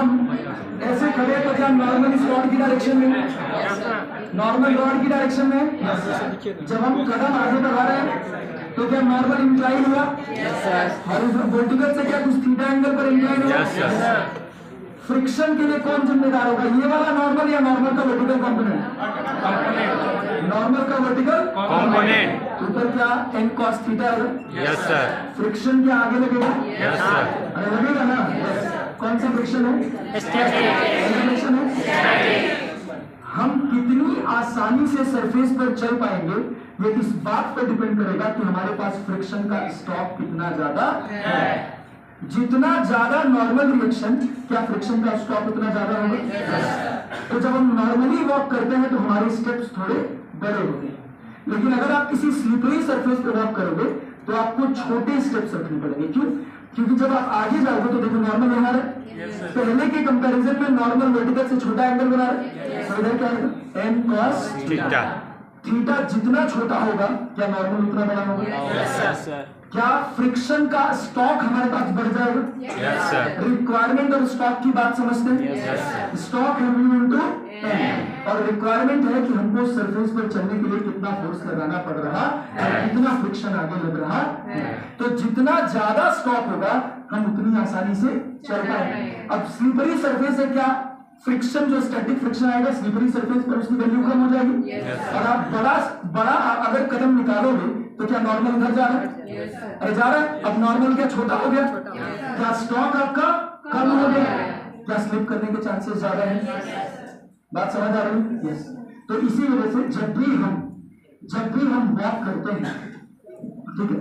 हम ऐसे खड़े हैं तो क्या नॉर्मल इस रॉड की डायरेक्शन में, नॉर्मल रॉड की डायरेक्शन में। जब हम कदम आगे बढ़ा रहे हैं तो क्या नॉर्मल इंक्लाइन हुआ, और वर्टिकल से क्या कुछ थीटा एंगल पर इंक्लाइन हुआ। फ्रिक्शन के लिए कौन जिम्मेदार होगा, ये वाला नॉर्मल या नॉर्मल का वर्टिकल कंपोनेंट, नॉर्मल का वर्टिकल कंपोनेंट। ऊपर क्या n cos थीटा है, यस सर। फ्रिक्शन क्या आगे लगेगा, यस सर। अरे लगेगा ना। कौन सा फ्रिक्शन है, फ्रिक्शन है। हम कितनी आसानी से सरफेस पर चल पाएंगे ये इस बात पर डिपेंड करेगा कि हमारे पास फ्रिक्शन का स्टॉक कितना ज्यादा है। जितना ज्यादा नॉर्मल रिएक्शन, क्या फ्रिक्शन का स्टॉक उतना ज्यादा होगा। तो जब हम नॉर्मली वॉक करते हैं तो हमारे स्टेप्स थोड़े बड़े होते हैं, लेकिन अगर आप किसी स्लिपरी सरफेस पर वॉक करोगे तो आपको छोटे स्टेप्स रखने पड़ेंगे। क्यों? क्योंकि जब आप आगे जाओगे तो देखो नॉर्मल यहाँ है, पहले के कंपैरिजन में नॉर्मल वर्टिकल से छोटा एंगल बना रहे हैं, तो इधर क्या है n cos थीटा। थीटा जितना छोटा होगा क्या नॉर्मल उतना बड़ा होगा। Yes sir. क्या फ्रिक्शन का स्टॉक हमारे पास बढ़ जाएगा। Yes sir. रिक्वायरमेंट और स्टॉक की बात समझते हैं। यस। स्टॉक है म्यू इनटू n, और रिक्वायरमेंट है कि हमको सरफेस पर चलने के लिए कितना फोर्स लगाना पड़ रहा है, कितना फ्रिक्शन आगे लग रहा है। तो जितना ज्यादा स्टॉक होगा हम उतनी आसानी से चल पाएंगे। अब स्लिपरी सरफेस है, क्या फ्रिक्शन जो स्टैटिक फ्रिक्शन आएगा स्लिपरी सरफेस पर उसकी वैल्यू कम हो जाएगी। और आप बड़ा अगर कदम निकालोगे तो क्या नॉर्मल इधर जा रहा है, अरे जा रहा है। अब नॉर्मल क्या छोटा हो गया, क्या स्टॉक आपका कम हो गया, क्या स्लिप करने के चांसेस ज्यादा है। बात समझ आ रही है। यस। तो इसी वजह से जब भी हम वॉक करते हैं, ठीक है,